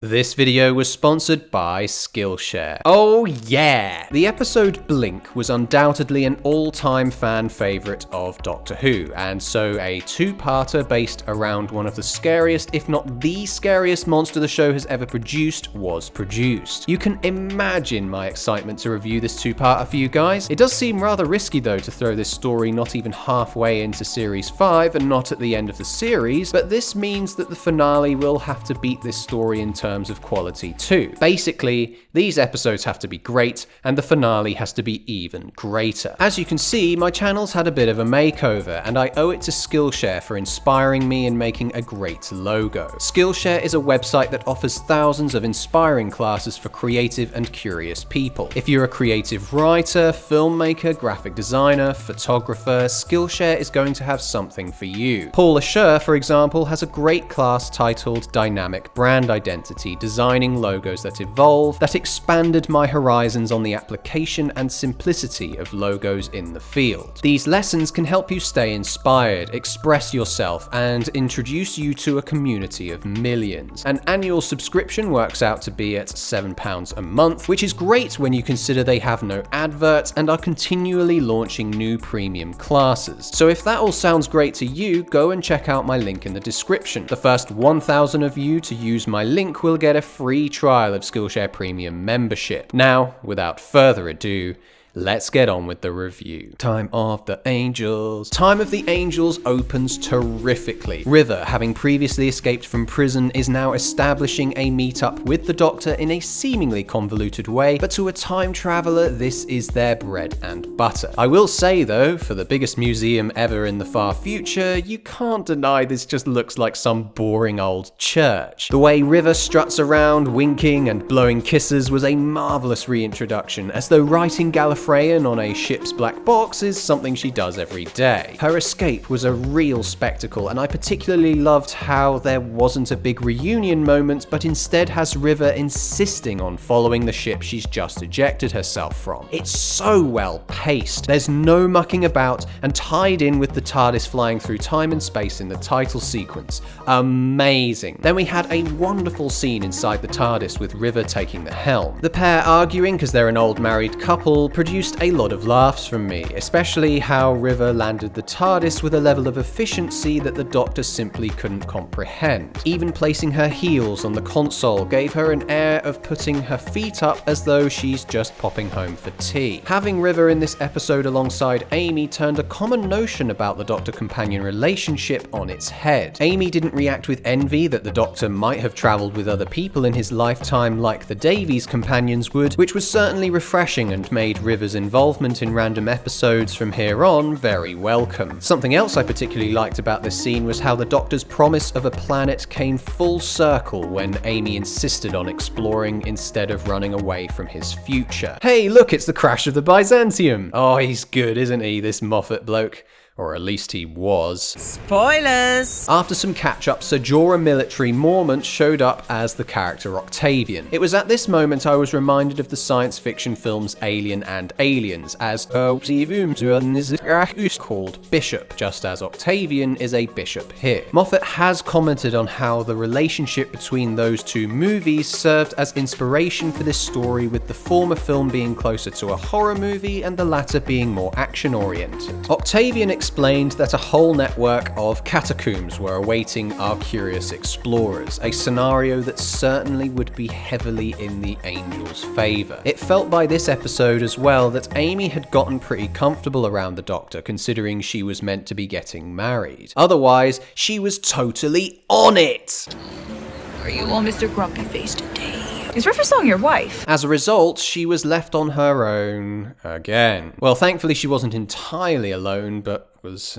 This video was sponsored by Skillshare. Oh yeah! The episode Blink was undoubtedly an all-time fan favourite of Doctor Who, and so a two-parter based around one of the scariest, if not the scariest monster the show has ever produced was produced. You can imagine my excitement to review this two-parter for you guys. It does seem rather risky though to throw this story not even halfway into Series 5 and not at the end of the series, but this means that the finale will have to beat this story in terms of quality too. Basically, these episodes have to be great, and the finale has to be even greater. As you can see, my channel's had a bit of a makeover, and I owe it to Skillshare for inspiring me and making a great logo. Skillshare is a website that offers thousands of inspiring classes for creative and curious people. If you're a creative writer, filmmaker, graphic designer, photographer, Skillshare is going to have something for you. Paula Scher, for example, has a great class titled Dynamic Brand Identity, designing logos that evolve, that expanded my horizons on the application and simplicity of logos in the field. These lessons can help you stay inspired, express yourself, and introduce you to a community of millions. An annual subscription works out to be at £7 a month, which is great when you consider they have no adverts and are continually launching new premium classes. So if that all sounds great to you, go and check out my link in the description. The first 1,000 of you to use my link will get a free trial of Skillshare Premium membership. Now, without further ado, let's get on with the review. Time of the Angels. Time of the Angels opens terrifically. River, having previously escaped from prison, is now establishing a meetup with the Doctor in a seemingly convoluted way, but to a time traveler, this is their bread and butter. I will say though, for the biggest museum ever in the far future, you can't deny this just looks like some boring old church. The way River struts around, winking and blowing kisses was a marvellous reintroduction, as though writing Gallifreyan on a ship's black box is something she does every day. Her escape was a real spectacle, and I particularly loved how there wasn't a big reunion moment, but instead has River insisting on following the ship she's just ejected herself from. It's so well paced. There's no mucking about, and tied in with the TARDIS flying through time and space in the title sequence. Amazing. Then we had a wonderful scene inside the TARDIS with River taking the helm. The pair arguing because they're an old married couple produced a lot of laughs from me, especially how River landed the TARDIS with a level of efficiency that the Doctor simply couldn't comprehend. Even placing her heels on the console gave her an air of putting her feet up as though she's just popping home for tea. Having River in this episode alongside Amy turned a common notion about the Doctor-companion relationship on its head. Amy didn't react with envy that the Doctor might have travelled with other people in his lifetime like the Davies companions would, which was certainly refreshing and made River's involvement in random episodes from here on very welcome. Something else I particularly liked about this scene was how the Doctor's promise of a planet came full circle when Amy insisted on exploring instead of running away from his future. Hey, look, it's the crash of the Byzantium! Oh, he's good, isn't he, this Moffat bloke? Or at least he was. Spoilers! After some catch-up, Ser Jorah Military Mormont showed up as the character Octavian. It was at this moment I was reminded of the science fiction films Alien and Aliens, as Octavian is called Bishop, just as Octavian is a bishop here. Moffat has commented on how the relationship between those two movies served as inspiration for this story, with the former film being closer to a horror movie and the latter being more action-oriented. Octavian explained that a whole network of catacombs were awaiting our curious explorers, a scenario that certainly would be heavily in the Angels' favour. It felt by this episode as well that Amy had gotten pretty comfortable around the Doctor, considering she was meant to be getting married. Otherwise, she was totally on it! Are you all Mr. Grumpy Face today? Is River Song your wife? As a result, she was left on her own again. Well, thankfully she wasn't entirely alone, but was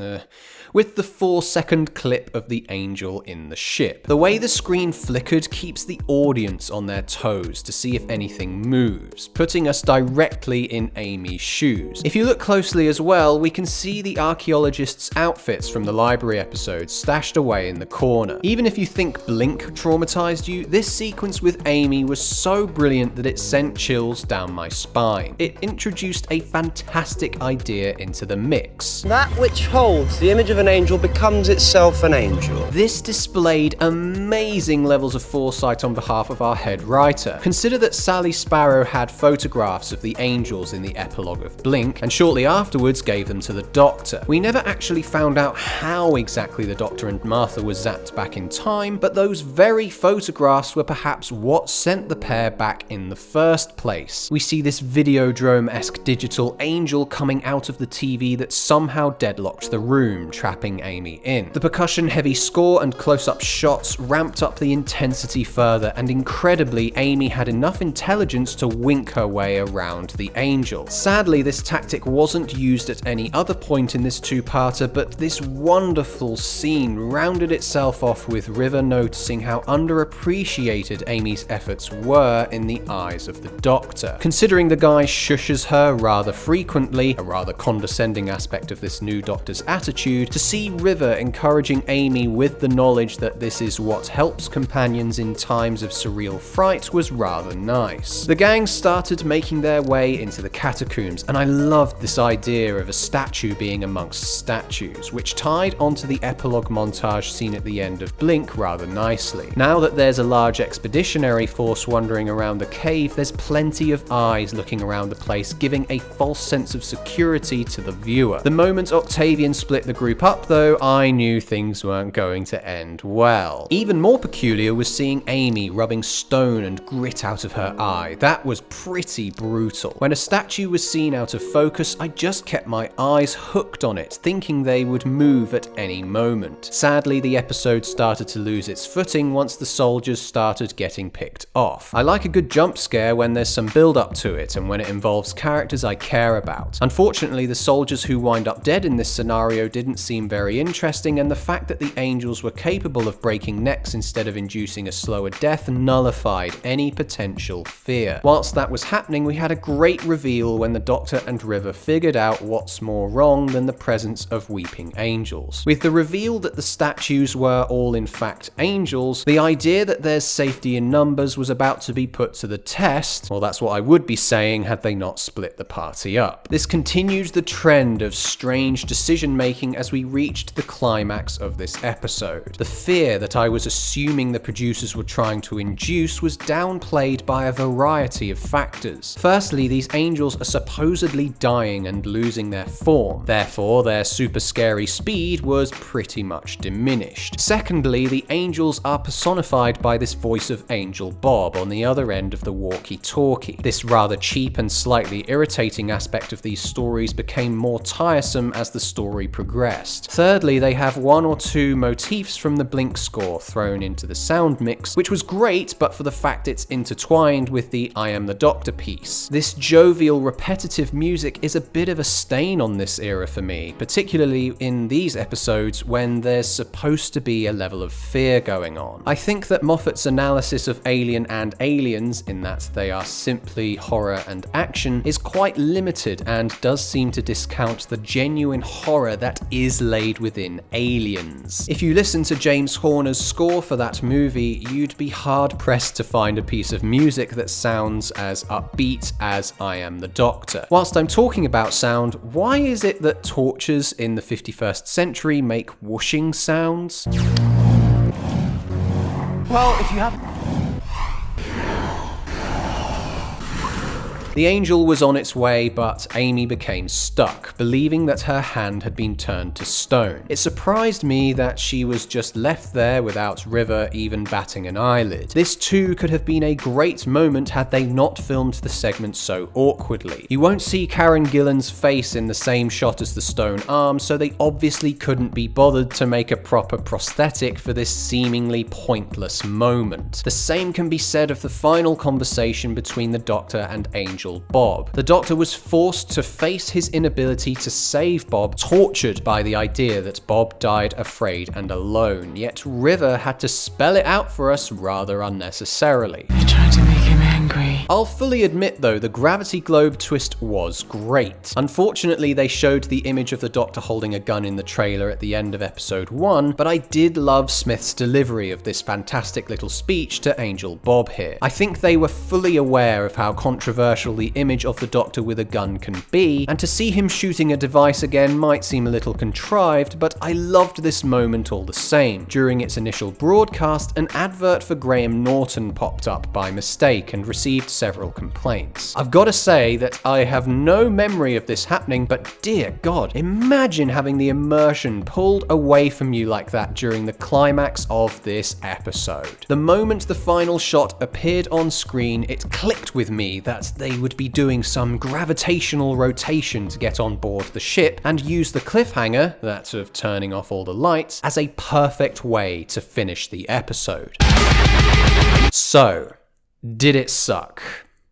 with the 4-second clip of the Angel in the ship. The way the screen flickered keeps the audience on their toes to see if anything moves, putting us directly in Amy's shoes. If you look closely as well, we can see the archaeologists' outfits from the library episode stashed away in the corner. Even if you think Blink traumatized you, this sequence with Amy was so brilliant that it sent chills down my spine. It introduced a fantastic idea into the mix. That which which holds the image of an angel becomes itself an angel. This displayed amazing levels of foresight on behalf of our head writer. Consider that Sally Sparrow had photographs of the angels in the epilogue of Blink, and shortly afterwards gave them to the Doctor. We never actually found out how exactly the Doctor and Martha were zapped back in time, but those very photographs were perhaps what sent the pair back in the first place. We see this Videodrome-esque digital angel coming out of the TV that somehow deadlocked the room, trapping Amy in. The percussion-heavy score and close-up shots ramped up the intensity further, and incredibly, Amy had enough intelligence to wink her way around the angel. Sadly, this tactic wasn't used at any other point in this two-parter, but this wonderful scene rounded itself off with River noticing how underappreciated Amy's efforts were in the eyes of the Doctor. Considering the guy shushes her rather frequently, a rather condescending aspect of this new Doctor's attitude, to see River encouraging Amy with the knowledge that this is what helps companions in times of surreal fright was rather nice. The gang started making their way into the catacombs, and I loved this idea of a statue being amongst statues, which tied onto the epilogue montage scene at the end of Blink rather nicely. Now that there's a large expeditionary force wandering around the cave, there's plenty of eyes looking around the place, giving a false sense of security to the viewer. The moment Octavian split the group up, though, I knew things weren't going to end well. Even more peculiar was seeing Amy rubbing stone and grit out of her eye. That was pretty brutal. When a statue was seen out of focus, I just kept my eyes hooked on it, thinking they would move at any moment. Sadly, the episode started to lose its footing once the soldiers started getting picked off. I like a good jump scare when there's some build up to it and when it involves characters I care about. Unfortunately, the soldiers who wind up dead in this scenario didn't seem very interesting, and the fact that the angels were capable of breaking necks instead of inducing a slower death nullified any potential fear. Whilst that was happening, we had a great reveal when the Doctor and River figured out what's more wrong than the presence of weeping angels. With the reveal that the statues were all in fact angels, the idea that there's safety in numbers was about to be put to the test. Well, that's what I would be saying had they not split the party up. This continued the trend of strange decision making as we reached the climax of this episode. The fear that I was assuming the producers were trying to induce was downplayed by a variety of factors. Firstly, these angels are supposedly dying and losing their form. Therefore, their super scary speed was pretty much diminished. Secondly, the angels are personified by this voice of Angel Bob on the other end of the walkie-talkie. This rather cheap and slightly irritating aspect of these stories became more tiresome as the story progressed. Thirdly, they have one or two motifs from the Blink score thrown into the sound mix, which was great but for the fact it's intertwined with the I Am the Doctor piece. This jovial, repetitive music is a bit of a stain on this era for me, particularly in these episodes when there's supposed to be a level of fear going on. I think that Moffat's analysis of Alien and Aliens, in that they are simply horror and action, is quite limited and does seem to discount the genuine horror that is laid within Aliens. If you listen to James Horner's score for that movie, you'd be hard-pressed to find a piece of music that sounds as upbeat as I Am the Doctor. Whilst I'm talking about sound, why is it that torches in the 51st century make whooshing sounds? Well, if you have... The angel was on its way, but Amy became stuck, believing that her hand had been turned to stone. It surprised me that she was just left there without River even batting an eyelid. This too could have been a great moment had they not filmed the segment so awkwardly. You won't see Karen Gillan's face in the same shot as the stone arm, so they obviously couldn't be bothered to make a proper prosthetic for this seemingly pointless moment. The same can be said of the final conversation between the Doctor and Angel Bob. The Doctor was forced to face his inability to save Bob, tortured by the idea that Bob died afraid and alone, yet River had to spell it out for us rather unnecessarily. I tried to make him angry. angry. I'll fully admit though, the gravity globe twist was great. Unfortunately, they showed the image of the Doctor holding a gun in the trailer at the end of episode 1, but I did love Smith's delivery of this fantastic little speech to Angel Bob here. I think they were fully aware of how controversial the image of the Doctor with a gun can be, and to see him shooting a device again might seem a little contrived, but I loved this moment all the same. During its initial broadcast, an advert for Graham Norton popped up by mistake and received several complaints. I've got to say that I have no memory of this happening, but dear God, imagine having the immersion pulled away from you like that during the climax of this episode. The moment the final shot appeared on screen, it clicked with me that they would be doing some gravitational rotation to get on board the ship and use the cliffhanger, that of turning off all the lights, as a perfect way to finish the episode. So, did it suck?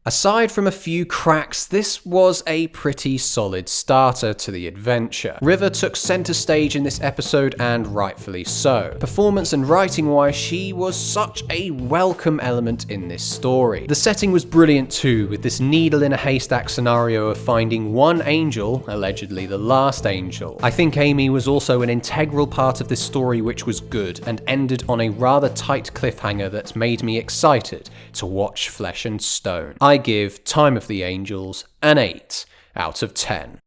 Aside from a few cracks, this was a pretty solid starter to the adventure. River took center stage in this episode, and rightfully so. Performance and writing-wise, she was such a welcome element in this story. The setting was brilliant too, with this needle in a haystack scenario of finding one angel, allegedly the last angel. I think Amy was also an integral part of this story, which was good, and ended on a rather tight cliffhanger that made me excited to watch Flesh and Stone. I give Time of the Angels an 8 out of 10.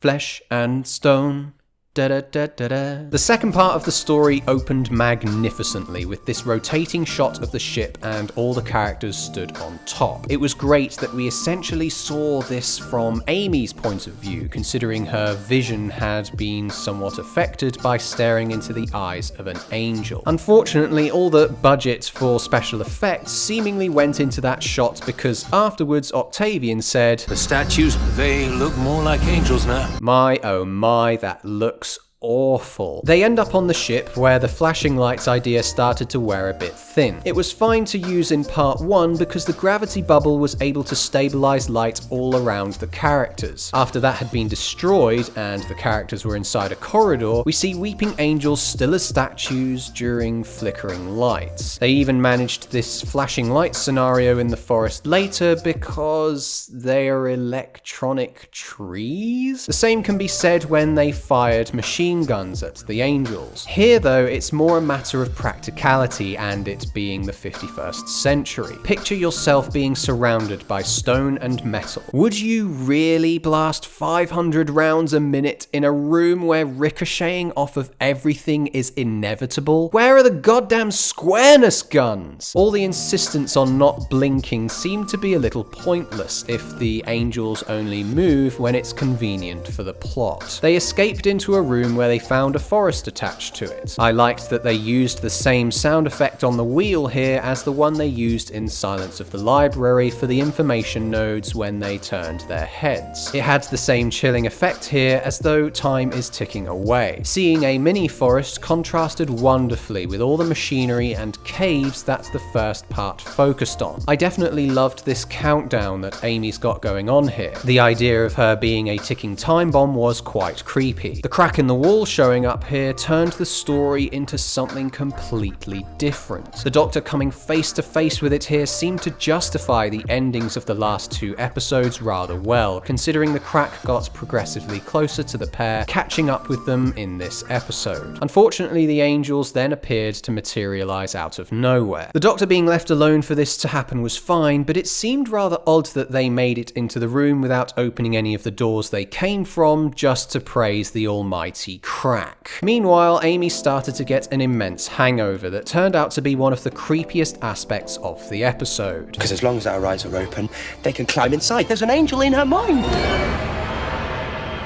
Flesh and Stone. The second part of the story opened magnificently with this rotating shot of the ship and all the characters stood on top. It was great that we essentially saw this from Amy's point of view, considering her vision had been somewhat affected by staring into the eyes of an angel. Unfortunately, all the budget for special effects seemingly went into that shot because afterwards Octavian said, "The statues, they look more like angels now." My oh my, that looks awful. They end up on the ship where the flashing lights idea started to wear a bit thin. It was fine to use in part 1 because the gravity bubble was able to stabilize light all around the characters. After that had been destroyed and the characters were inside a corridor, we see weeping angels still as statues during flickering lights. They even managed this flashing light scenario in the forest later because they are electronic trees? The same can be said when they fired machine guns at the angels. Here though, it's more a matter of practicality and it being the 51st century. Picture yourself being surrounded by stone and metal. Would you really blast 500 rounds a minute in a room where ricocheting off of everything is inevitable? Where are the goddamn squareness guns? All the insistence on not blinking seemed to be a little pointless if the angels only move when it's convenient for the plot. They escaped into a room where they found a forest attached to it. I liked that they used the same sound effect on the wheel here as the one they used in Silence of the Library for the information nodes when they turned their heads. It had the same chilling effect here as though time is ticking away. Seeing a mini forest contrasted wonderfully with all the machinery and caves that the first part focused on. I definitely loved this countdown that Amy's got going on here. The idea of her being a ticking time bomb was quite creepy. The crack in the wall showing up here turned the story into something completely different. The Doctor coming face to face with it here seemed to justify the endings of the last 2 episodes rather well, considering the crack got progressively closer to the pair, catching up with them in this episode. Unfortunately, the angels then appeared to materialize out of nowhere. The Doctor being left alone for this to happen was fine, but it seemed rather odd that they made it into the room without opening any of the doors they came from just to praise the almighty crack. Meanwhile, Amy started to get an immense hangover that turned out to be one of the creepiest aspects of the episode. Because as long as our eyes are open, they can climb inside. There's an angel in her mind.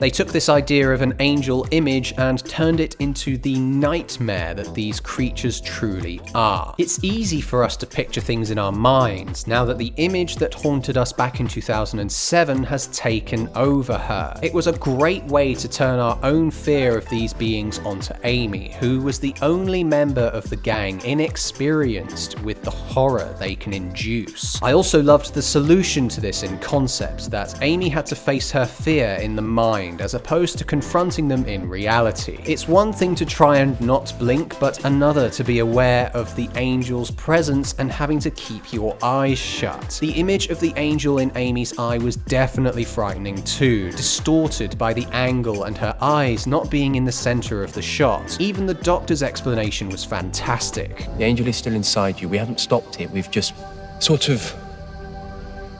They took this idea of an angel image and turned it into the nightmare that these creatures truly are. It's easy for us to picture things in our minds now that the image that haunted us back in 2007 has taken over her. It was a great way to turn our own fear of these beings onto Amy, who was the only member of the gang inexperienced with the horror they can induce. I also loved the solution to this in concept, that Amy had to face her fear in the mind mind as opposed to confronting them in reality. It's one thing to try and not blink, but another to be aware of the angel's presence and having to keep your eyes shut. The image of the angel in Amy's eye was definitely frightening too, distorted by the angle and her eyes not being in the center of the shot. Even the doctor's explanation was fantastic. The angel is still inside you. We haven't stopped it. We've just sort of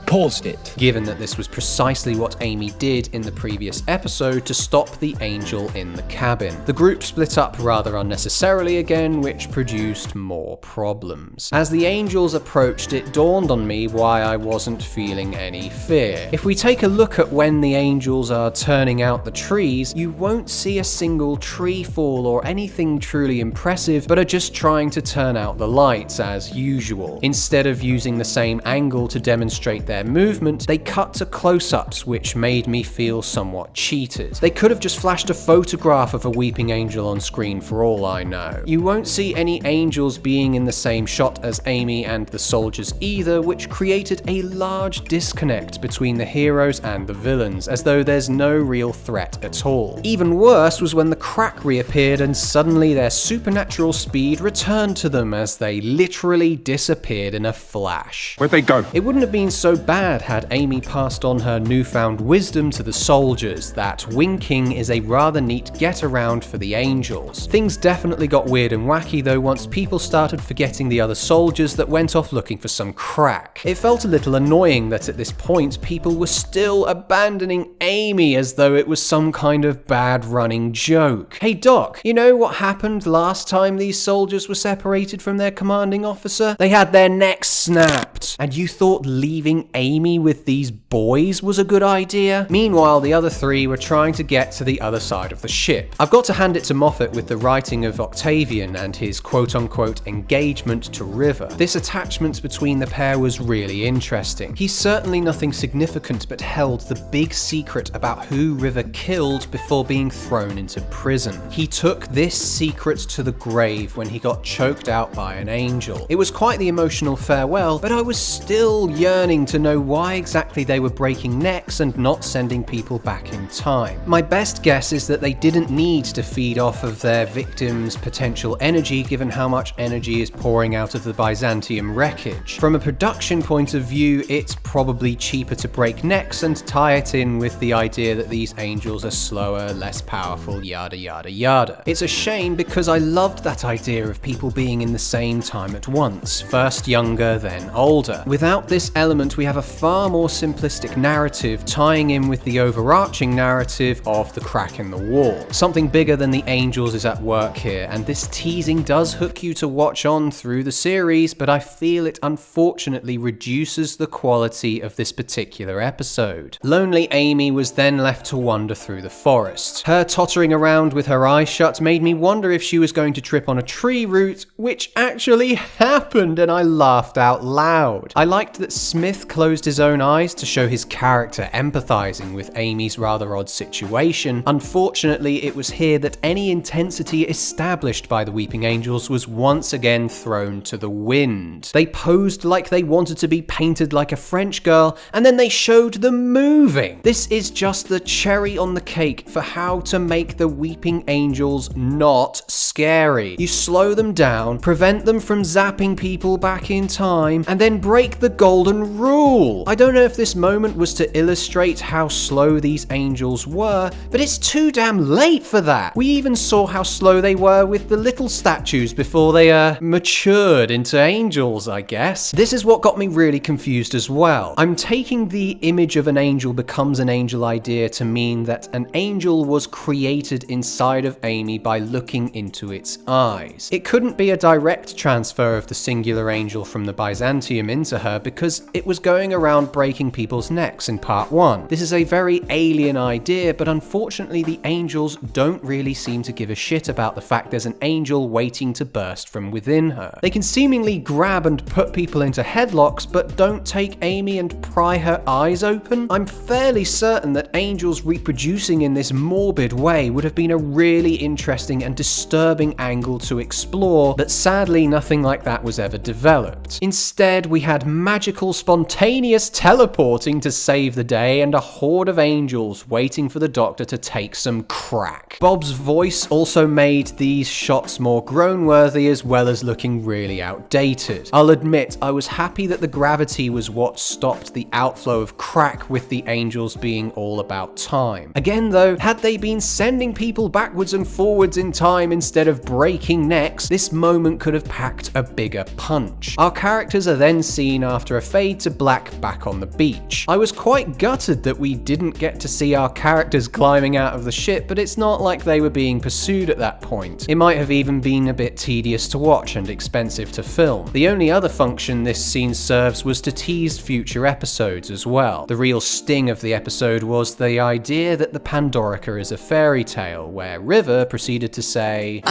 paused it. Given that this was precisely what Amy did in the previous episode to stop the angel in the cabin. The group split up rather unnecessarily again, which produced more problems. As the angels approached, it dawned on me why I wasn't feeling any fear. If we take a look at when the angels are turning out the trees, you won't see a single tree fall or anything truly impressive, but are just trying to turn out the lights as usual. Instead of using the same angle to demonstrate their movement, they cut to close-ups, which made me feel somewhat cheated. They could have just flashed a photograph of a weeping angel on screen for all I know. You won't see any angels being in the same shot as Amy and the soldiers either, which created a large disconnect between the heroes and the villains, as though there's no real threat at all. Even worse was when the crack reappeared and suddenly their supernatural speed returned to them as they literally disappeared in a flash. Where'd they go? It wouldn't have been so bad had Amy passed on her newfound wisdom to the soldiers that winking is a rather neat get-around for the angels. Things definitely got weird and wacky though once people started forgetting the other soldiers that went off looking for some crack. It felt a little annoying that at this point people were still abandoning Amy as though it was some kind of bad running joke. Hey Doc, you know what happened last time these soldiers were separated from their commanding officer? They had their necks snapped. And you thought leaving Amy with these boys was a good idea? Meanwhile, the other three were trying to get to the other side of the ship. I've got to hand it to Moffat with the writing of Octavian and his quote-unquote engagement to River. This attachment between the pair was really interesting. He's certainly nothing significant but held the big secret about who River killed before being thrown into prison. He took this secret to the grave when he got choked out by an angel. It was quite the emotional farewell, but I was still yearning to know why exactly they were breaking necks and not sending people back in time. My best guess is that they didn't need to feed off of their victims' potential energy given how much energy is pouring out of the Byzantium wreckage. From a production point of view, it's probably cheaper to break necks and tie it in with the idea that these angels are slower, less powerful, yada yada yada. It's a shame because I loved that idea of people being in the same time at once, first younger then older. Without this element, we have a far more simplistic narrative tying in with the overarching narrative of the crack in the wall. Something bigger than the angels is at work here, and this teasing does hook you to watch on through the series, but I feel it unfortunately reduces the quality of this particular episode. Lonely Amy was then left to wander through the forest. Her tottering around with her eyes shut made me wonder if she was going to trip on a tree root, which actually happened, and I laughed out loud. I liked that Smith closed his own eyes to show his character empathizing with Amy's rather odd situation. Unfortunately, it was here that any intensity established by the Weeping Angels was once again thrown to the wind. They posed like they wanted to be painted like a French girl, and then they showed them moving. This is just the cherry on the cake for how to make the Weeping Angels not scary. You slow them down, prevent them from zapping people back in time, and then break the golden rule. I don't know if this moment was to illustrate how slow these angels were, but it's too damn late for that. We even saw how slow they were with the little statues before they matured into angels, I guess. This is what got me really confused as well. I'm taking the image of an angel becomes an angel idea to mean that an angel was created inside of Amy by looking into its eyes. It couldn't be a direct transfer of the singular angel from the Byzantium into her because it was going around breaking people's necks in part 1. This is a very alien idea, but unfortunately the angels don't really seem to give a shit about the fact there's an angel waiting to burst from within her. They can seemingly grab and put people into headlocks, but don't take Amy and pry her eyes open. I'm fairly certain that angels reproducing in this morbid way would have been a really interesting and disturbing angle to explore, but sadly nothing like that was ever developed. Instead, we had magical, spontaneous teleporting to save the day and a horde of angels waiting for the Doctor to take some crack. Bob's voice also made these shots more groan-worthy as well as looking really outdated. I'll admit, I was happy that the gravity was what stopped the outflow of crack, with the angels being all about time. Again though, had they been sending people backwards and forwards in time instead of breaking necks, this moment could have packed a bigger punch. Our characters are then seen after a fade to black back on the beach. I was quite gutted that we didn't get to see our characters climbing out of the ship, but it's not like they were being pursued at that point. It might have even been a bit tedious to watch and expensive to film. The only other function this scene serves was to tease future episodes as well. The real sting of the episode was the idea that the Pandorica is a fairy tale, where River proceeded to say,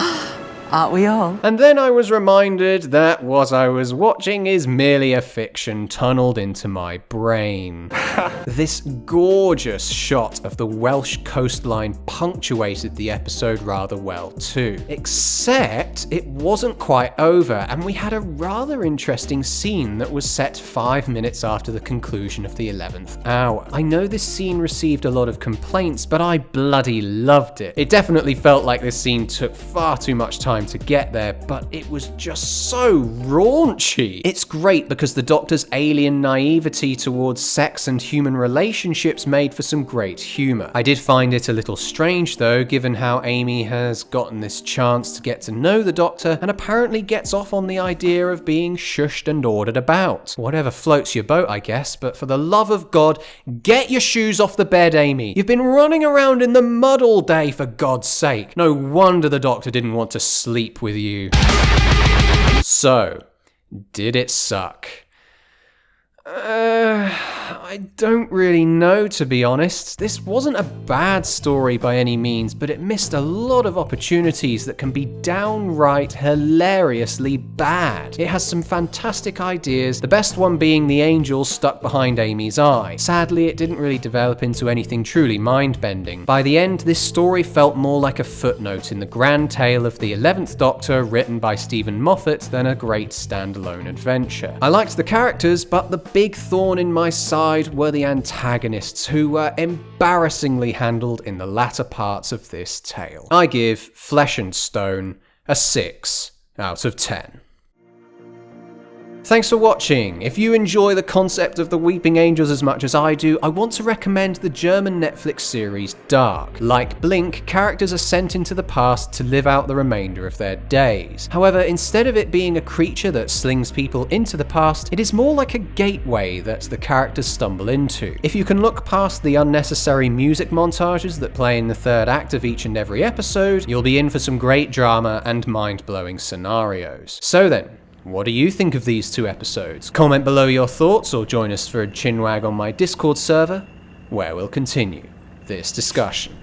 Aren't we all? and then I was reminded that what I was watching is merely a fiction tunneled into my brain. This gorgeous shot of the Welsh coastline punctuated the episode rather well too. Except it wasn't quite over, and we had a rather interesting scene that was set 5 minutes after the conclusion of the 11th hour. I know this scene received a lot of complaints, but I bloody loved it. It definitely felt like this scene took far too much time to get there, but it was just so raunchy. It's great because the Doctor's alien naivety towards sex and human relationships made for some great humour. I did find it a little strange though, given how Amy has gotten this chance to get to know the Doctor and apparently gets off on the idea of being shushed and ordered about. Whatever floats your boat, I guess, but for the love of God, get your shoes off the bed, Amy. You've been running around in the mud all day, for God's sake. No wonder the Doctor didn't want to sleep with you. So, did it suck? I don't really know, to be honest. This wasn't a bad story by any means, but it missed a lot of opportunities that can be downright hilariously bad. It has some fantastic ideas, the best one being the angel stuck behind Amy's eye. Sadly, it didn't really develop into anything truly mind-bending. By the end, this story felt more like a footnote in the grand tale of the 11th Doctor written by Stephen Moffat than a great standalone adventure. I liked the characters, but the big thorn in my side were the antagonists, who were embarrassingly handled in the latter parts of this tale. I give Flesh and Stone a 6 out of 10. Thanks for watching. If you enjoy the concept of the Weeping Angels as much as I do, I want to recommend the German Netflix series Dark. Like Blink, characters are sent into the past to live out the remainder of their days. However, instead of it being a creature that slings people into the past, it is more like a gateway that the characters stumble into. If you can look past the unnecessary music montages that play in the third act of each and every episode, you'll be in for some great drama and mind-blowing scenarios. So then, what do you think of these 2 episodes? Comment below your thoughts or join us for a chinwag on my Discord server, where we'll continue this discussion.